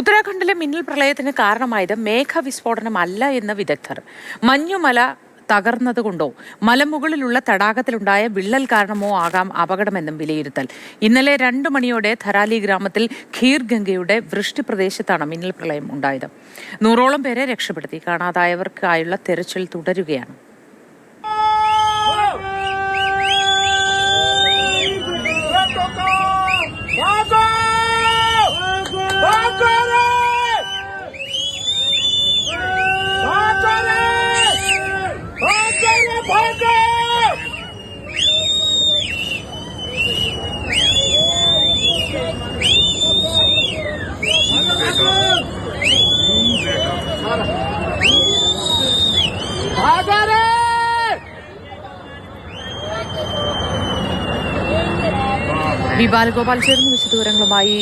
ഉത്തരാഖണ്ഡിലെ മിന്നൽ പ്രളയത്തിന് കാരണമായത് മേഘവിസ്ഫോടനമല്ല എന്ന് വിദഗ്ധർ. മഞ്ഞുമല തകർന്നതുകൊണ്ടോ മലമുകളിലുള്ള തടാകത്തിലുണ്ടായ വിള്ളൽ കാരണമോ ആകാം അപകടമെന്നും വിലയിരുത്തൽ. ഇന്നലെ 2 മണിയോടെ ധരാലി ഗ്രാമത്തിൽ ഖീർഗംഗയുടെ വൃഷ്ടി പ്രദേശത്താണ് മിന്നൽ പ്രളയം ഉണ്ടായത്. 100ഓളം പേരെ രക്ഷപ്പെടുത്തി. കാണാതായവർക്കായുള്ള തെരച്ചിൽ തുടരുകയാണ്. ബാലഗോപാൽ ചേർന്ന് വിശദവിവരങ്ങളുമായി.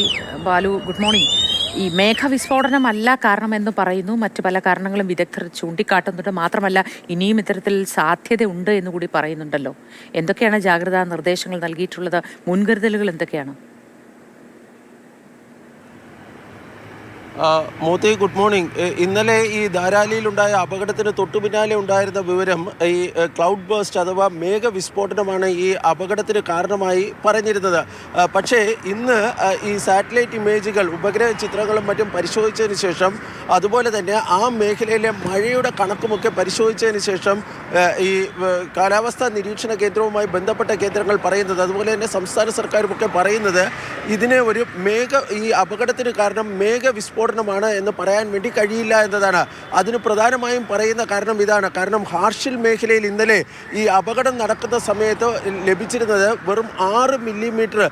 Balu, good morning. ഈ മേഘവിസ്ഫോടനമല്ല കാരണമെന്ന് പറയുന്നു, മറ്റു പല കാരണങ്ങളും വിദഗ്ധർ ചൂണ്ടിക്കാട്ടുന്നുണ്ട്. മാത്രമല്ല ഇനിയും ഇത്തരത്തിൽ സാധ്യതയുണ്ട് എന്നുകൂടി പറയുന്നുണ്ടല്ലോ. എന്തൊക്കെയാണ് ജാഗ്രതാ നിർദ്ദേശങ്ങൾ നൽകിയിട്ടുള്ളത്? മുൻകരുതലുകൾ എന്തൊക്കെയാണ്? Moti, good morning. ഇന്നലെ ഈ ധാരാലിയിലുണ്ടായ അപകടത്തിന് തൊട്ടു പിന്നാലെ ഉണ്ടായിരുന്ന വിവരം ഈ ക്ലൗഡ് ബേസ്റ്റ് അഥവാ മേഘവിസ്ഫോടനമാണ് ഈ അപകടത്തിന് കാരണമായി പറഞ്ഞിരുന്നത്. പക്ഷേ ഇന്ന് ഈ സാറ്റലൈറ്റ് ഇമേജുകൾ, ഉപഗ്രഹ ചിത്രങ്ങളും മറ്റും പരിശോധിച്ചതിന് ശേഷം, അതുപോലെ തന്നെ ആ മേഖലയിലെ മഴയുടെ കണക്കുമൊക്കെ പരിശോധിച്ചതിന് ശേഷം ഈ കാലാവസ്ഥാ നിരീക്ഷണ കേന്ദ്രവുമായി ബന്ധപ്പെട്ട കേന്ദ്രങ്ങൾ പറയുന്നത്, അതുപോലെ തന്നെ സംസ്ഥാന സർക്കാരുമൊക്കെ പറയുന്നത്, ഇതിനെ ഈ അപകടത്തിന് കാരണം മേഘവിസ്ഫോടനമാണ് എന്ന് പറയാൻ വേണ്ടി കഴിയില്ല എന്നതാണ്. അതിന് പ്രധാനമായും പറയുന്ന കാരണം ഇതാണ്. കാരണം ഹാർഷിൽ മേഖലയിൽ ഇന്നലെ ഈ അപകടം നടക്കുന്ന സമയത്ത് ലഭിച്ചിരുന്നത് വെറും 6 മില്ലിമീറ്റർ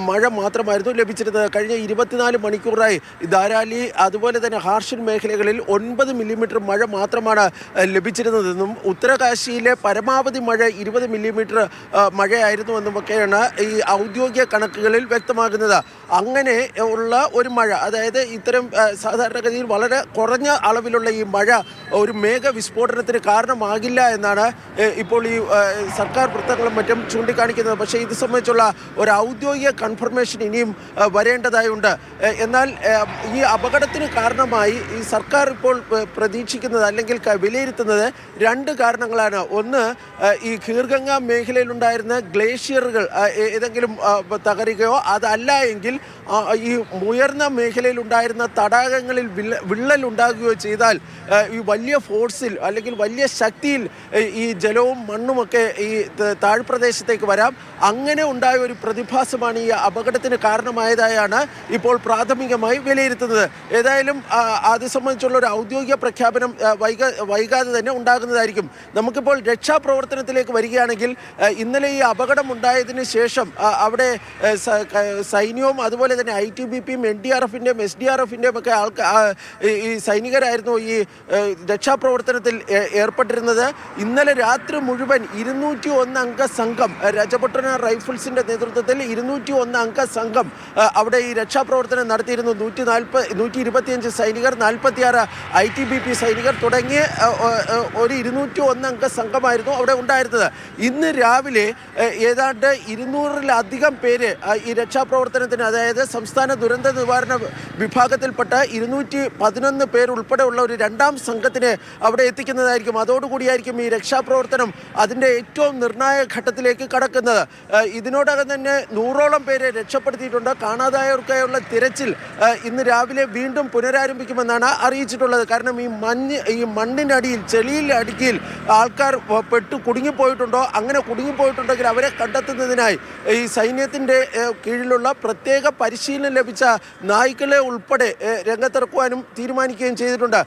മഴ മാത്രമായിരുന്നു ലഭിച്ചിരുന്നത്. കഴിഞ്ഞ 24 മണിക്കൂറായി ധാരാലി അതുപോലെ തന്നെ ഹാർഷിൽ മേഖലകളിൽ 9 മില്ലിമീറ്റർ മഴ മാത്രമാണ് ലഭിച്ചിരുന്നതെന്നും ഉത്തരകാശിയിലെ പരമാവധി മഴ 20 മില്ലിമീറ്റർ മഴയായിരുന്നു എന്നുമൊക്കെയാണ് ഈ ഔദ്യോഗിക കണക്കുകളിൽ വ്യക്തമാകുന്നത്. അങ്ങനെ ഉള്ള ഒരു മഴ, അതായത് ഇത്തരം സാധാരണഗതിയിൽ വളരെ കുറഞ്ഞ അളവിലുള്ള ഈ മഴ ഒരു മേഘവിസ്ഫോടനത്തിന് കാരണമാകില്ല എന്നാണ് ഇപ്പോൾ ഈ സർക്കാർ വൃത്തങ്ങളും മറ്റും ചൂണ്ടിക്കാണിക്കുന്നത്. പക്ഷേ ഇത് സംബന്ധിച്ചുള്ള ഒരു ഔദ്യോഗിക കൺഫർമേഷൻ ഇനിയും വരേണ്ടതായുണ്ട്. എന്നാൽ ഈ അപകടത്തിന് കാരണമായി ഈ സർക്കാർ ഇപ്പോൾ പ്രതീക്ഷിക്കുന്നത് അല്ലെങ്കിൽ വിലയിരുത്തുന്നത് 2 കാരണങ്ങളാണ്. ഒന്ന്, ഈ ഖീർഗംഗ മേഖലയിലുണ്ടായിരുന്ന ഗ്ലേഷ്യറുകൾ ഏതെങ്കിലും തകരുകയോ അതല്ല എങ്കിൽ ഈ ഉയർന്ന മേഖലയിലുണ്ടായിരുന്ന തടാകങ്ങളിൽ വിള്ളൽ ഉണ്ടാകുകയോ ചെയ്താൽ ഈ വലിയ ഫോഴ്സിൽ അല്ലെങ്കിൽ വലിയ ശക്തിയിൽ ഈ ജലവും മണ്ണുമൊക്കെ ഈ താഴ്പ്രദേശത്തേക്ക് വരാം. അങ്ങനെ ഉണ്ടായ ഒരു പ്രതിഭാസമാണ് ഈ അപകടത്തിന് കാരണമായതായാണ് ഇപ്പോൾ പ്രാഥമികമായി വിലയിരുത്തുന്നത്. ഏതായാലും അത് സംബന്ധിച്ചുള്ള ഒരു ഔദ്യോഗിക പ്രഖ്യാപനം വൈകാതെ തന്നെ ഉണ്ടാകുന്നതായിരിക്കും. നമുക്കിപ്പോൾ രക്ഷാപ്രവർത്തനത്തിലേക്ക് വരികയാണെങ്കിൽ, ഇന്നലെ ഈ അപകടം ഉണ്ടായതിന് ശേഷം അവിടെ സൈന്യവും അതുപോലെ തന്നെ ITBPയും NDRFിൻ്റെയും SDRFിൻ്റെയും ഒക്കെ ഈ സൈനികരായിരുന്നു ഈ രക്ഷാപ്രവർത്തനത്തിൽ ഏർപ്പെട്ടിരുന്നത്. ഇന്നലെ രാത്രി മുഴുവൻ 201 അംഗ സംഘം, രജപട്ടണ റൈഫിൾസിൻ്റെ നേതൃത്വത്തിൽ 201 അംഗ സംഘം അവിടെ ഈ രക്ഷാപ്രവർത്തനം നടത്തിയിരുന്നു. 125 സൈനികർ, 46 ITBP സൈനികർ തുടങ്ങിയ ഒരു 201 അംഗ സംഘമായിരുന്നു അവിടെ ഉണ്ടായിരുന്നത്. ഇന്ന് രാവിലെ ഏതാണ്ട് 200-ലധികം പേര് ഈ രക്ഷാപ്രവർത്തനത്തിന്, അതായത് സംസ്ഥാന ദുരന്ത നിവാരണ വിഭാഗത്തിൽപ്പെട്ട 211 പേരുൾപ്പെടെയുള്ള ഒരു 2ാം സംഘത്തിനെ അവിടെ എത്തിക്കുന്നതായിരിക്കും. അതോടുകൂടിയായിരിക്കും ഈ രക്ഷാപ്രവർത്തനം അതിൻ്റെ ഏറ്റവും നിർണായക ഘട്ടത്തിലേക്ക് കടക്കുന്നത്. ഇതിനോടകം തന്നെ 100ഓളം പേരെ രക്ഷപ്പെടുത്തിയിട്ടുണ്ട്. കാണാതായവർക്കായുള്ള തിരച്ചിൽ ഇന്ന് രാവിലെ വീണ്ടും പുനരാരംഭിക്കുമെന്നാണ് അറിയിച്ചിട്ടുള്ളത്. കാരണം ഈ മണ്ണിനടിയിൽ, ചെളിയിൽ അടുക്കിയിൽ ആൾക്കാർ കുടുങ്ങിപ്പോയിട്ടുണ്ടോ, അങ്ങനെ കുടുങ്ങിപ്പോയിട്ടുണ്ടെങ്കിൽ അവരെ കണ്ടെത്തുന്നതിനായി ഈ സൈന്യത്തിൻ്റെ കീഴിലുള്ള പ്രത്യേക പരിശീലനം ലഭിച്ച നായ്ക്കളെ ഉൾപ്പെടെ രംഗത്തിറക്കുവാനും തീരുമാനിക്കുകയും ചെയ്തിട്ടുണ്ട്.